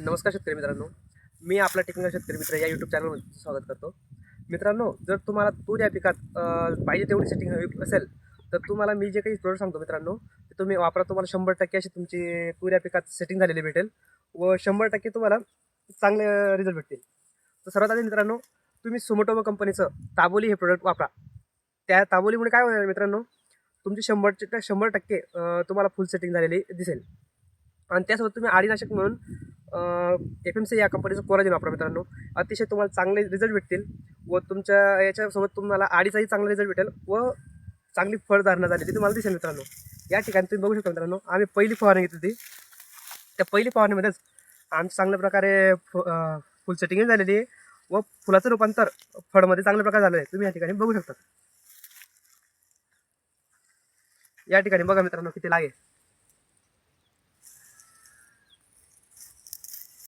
नमस्कार शेतकरी मित्रांनो, मी आपला टेक्निकल शेतकरी मित्र या यूट्यूब चॅनलमध्ये स्वागत करतो. मित्रांनो, जर तुम्हाला तूर या पिकात पाहिजे तेवढी सेटिंग हवी असेल, तर तुम्हाला मी जे काही प्रोडक्ट सांगतो मित्रांनो, ते तुम्ही वापरा. तुम्हाला 100% अशी तुमची तूर या पिकात सेटिंग झालेली भेटेल व 100% तुम्हाला चांगले रिझल्ट भेटतील. तर सर्वात आधी मित्रांनो, तुम्ही सुमोटोमो कंपनीचं ताबोली हे प्रोडक्ट वापरा. त्या ताबोलीमुळे काय होणार मित्रांनो, तुमची 100% तुम्हाला फुल सेटिंग झालेली दिसेल. आणि त्यासोबत तुम्ही आडीनाशक म्हणून FMC या कंपनीचं कोराजेन वापरा मित्रांनो. अतिशय तुम्हाला चांगले रिझल्ट भेटतील व तुमच्या याच्यासोबत तुम्हाला आडीचाही चांगला रिझल्ट भेटेल व चांगली फळधारणा झाली ती तुम्हाला दिसेल मित्रांनो. या ठिकाणी तुम्ही बघू शकता मित्रांनो, आम्ही पहिली फवारणी घेतली होती. त्या पहिली फवारणीमध्येच आमची चांगल्या प्रकारे फुल सेटिंग झालेली आहे व फुलाचं रूपांतर फळमध्ये चांगल्या प्रकारे झालं आहे. तुम्ही या ठिकाणी बघू शकता. या ठिकाणी बघा मित्रांनो किती लागे.